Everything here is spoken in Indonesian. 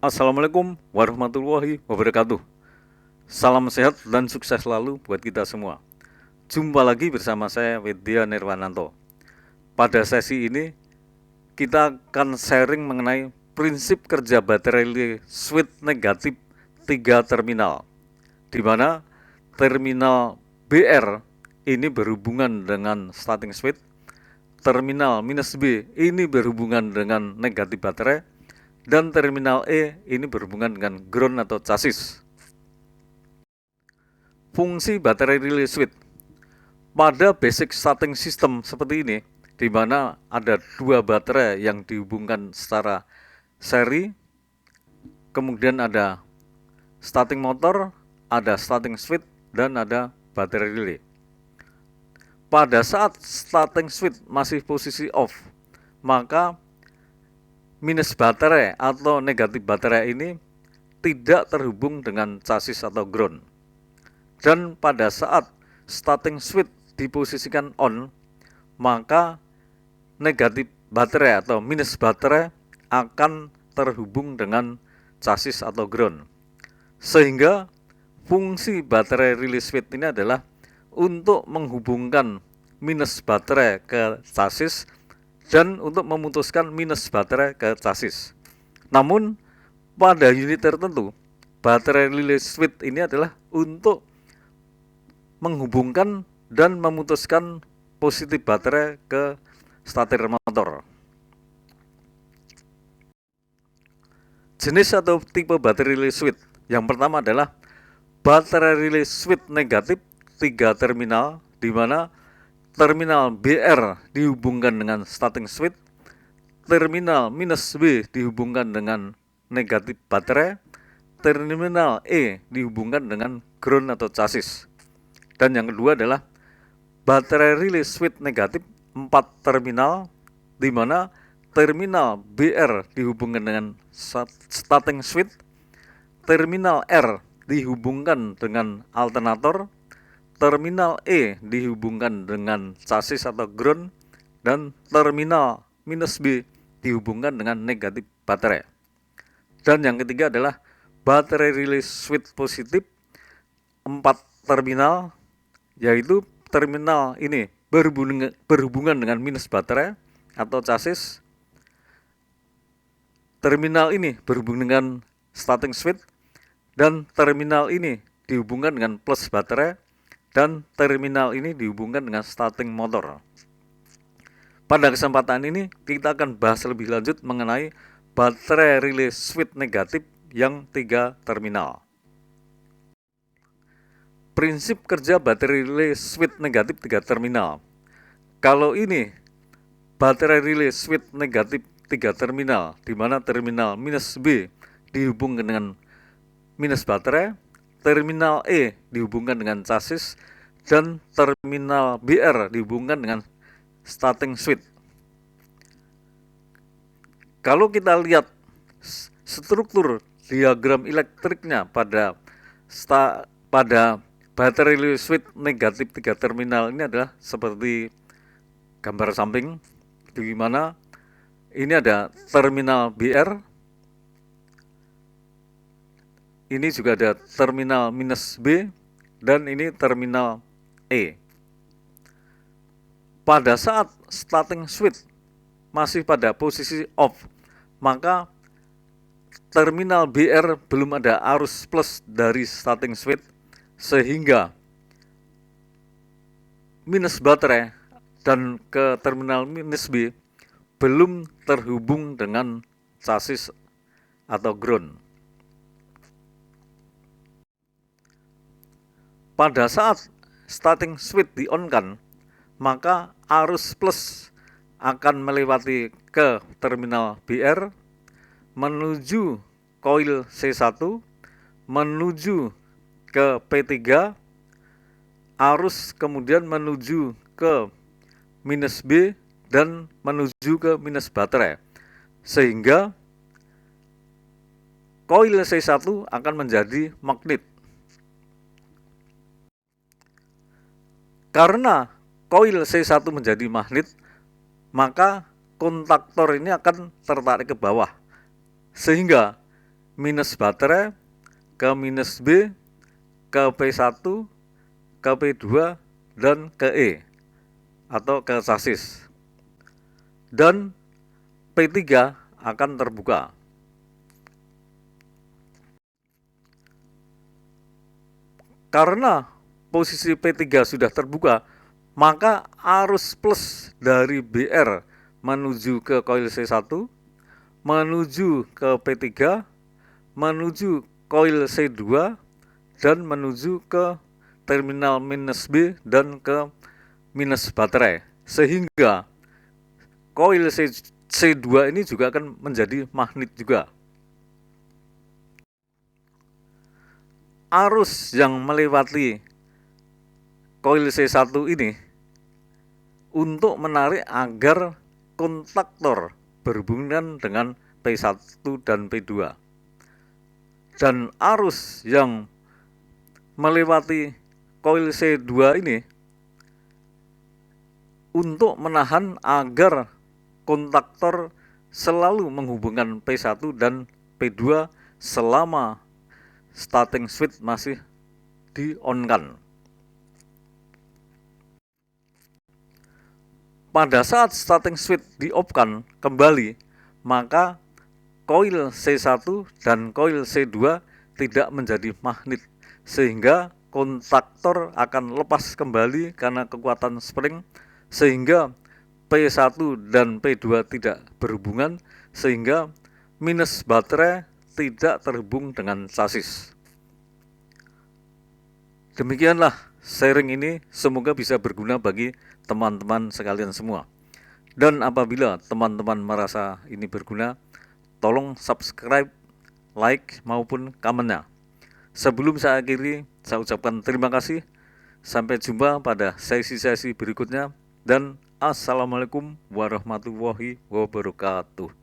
Assalamualaikum warahmatullahi wabarakatuh. Salam sehat dan sukses selalu buat kita semua. Jumpa lagi bersama saya Widya Nirwananto. Pada sesi ini kita akan sharing mengenai prinsip kerja baterai switch negatif 3 terminal, di mana terminal BR ini berhubungan dengan starting switch, terminal minus B ini berhubungan dengan negatif baterai, dan terminal E ini berhubungan dengan ground atau chassis. Fungsi baterai relay switch pada basic starting system seperti ini, di mana ada dua baterai yang dihubungkan secara seri, kemudian ada starting motor, ada starting switch, dan ada baterai relay. Pada saat starting switch masih posisi off, maka minus baterai atau negatif baterai ini tidak terhubung dengan chassis atau ground. Dan pada saat starting switch diposisikan on, maka negatif baterai atau minus baterai akan terhubung dengan chassis atau ground. Sehingga fungsi baterai relay switch ini adalah untuk menghubungkan minus baterai ke chassis dan untuk memutuskan minus baterai ke chassis. Namun pada unit tertentu, baterai relay switch ini adalah untuk menghubungkan dan memutuskan positif baterai ke starter motor. Jenis atau tipe baterai relay switch yang pertama adalah baterai relay switch negatif 3 terminal, di mana terminal BR dihubungkan dengan starting switch, terminal minus B dihubungkan dengan negatif baterai, terminal E dihubungkan dengan ground atau chassis. Dan yang kedua adalah baterai relay switch negatif 4 terminal, di mana terminal BR dihubungkan dengan starting switch, terminal R dihubungkan dengan alternator, terminal E dihubungkan dengan chassis atau ground, dan terminal minus B dihubungkan dengan negatif baterai. Dan yang ketiga adalah baterai relay switch positif 4 terminal, yaitu terminal ini berhubungan dengan minus baterai atau chassis, terminal ini berhubungan dengan starting switch, dan terminal ini dihubungkan dengan plus baterai, dan terminal ini dihubungkan dengan starting motor. Pada kesempatan ini kita akan bahas lebih lanjut mengenai baterai relay switch negatif yang 3 terminal. Prinsip kerja baterai relay switch negatif 3 terminal. Kalau ini baterai relay switch negatif 3 terminal, di mana terminal minus B dihubungkan dengan minus baterai, terminal E dihubungkan dengan chassis, dan terminal BR dihubungkan dengan starting switch. Kalau kita lihat struktur diagram elektriknya pada baterai relay switch negatif 3 terminal ini adalah seperti gambar samping, di mana ini ada terminal BR, ini juga ada terminal minus B, dan ini terminal E. Pada saat starting switch masih pada posisi off, maka terminal BR belum ada arus plus dari starting switch, sehingga minus baterai dan ke terminal minus B belum terhubung dengan chassis atau ground. Pada saat starting switch di-on-kan, maka arus plus akan melewati ke terminal BR, menuju koil C1, menuju ke P3, arus kemudian menuju ke minus B dan menuju ke minus baterai, sehingga koil C1 akan menjadi magnet. Karena koil C1 menjadi magnet, maka kontaktor ini akan tertarik ke bawah, sehingga minus baterai ke minus B, ke P1, ke P2, dan ke E atau ke chassis. Dan P3 akan terbuka. Karena posisi P3 sudah terbuka, maka arus plus dari BR menuju ke koil C1, menuju ke P3, menuju koil C2, dan menuju ke terminal minus B dan ke minus baterai. Sehingga koil C2 ini juga akan menjadi magnet juga. Arus yang melewati koil C1 ini untuk menarik agar kontaktor berhubungan dengan P1 dan P2. Dan arus yang melewati koil C2 ini untuk menahan agar kontaktor selalu menghubungkan P1 dan P2 selama starting switch masih di-on-kan. Pada saat starting switch di-off-kan kembali, maka koil C1 dan koil C2 tidak menjadi magnet, sehingga kontaktor akan lepas kembali karena kekuatan spring, sehingga P1 dan P2 tidak berhubungan, sehingga minus baterai tidak terhubung dengan chassis. Demikianlah sharing ini, semoga bisa berguna bagi teman-teman sekalian semua. Dan apabila teman-teman merasa ini berguna, tolong subscribe, like, maupun komennya. Sebelum saya akhiri, saya ucapkan terima kasih. Sampai jumpa pada sesi-sesi berikutnya, dan Assalamualaikum warahmatullahi wabarakatuh.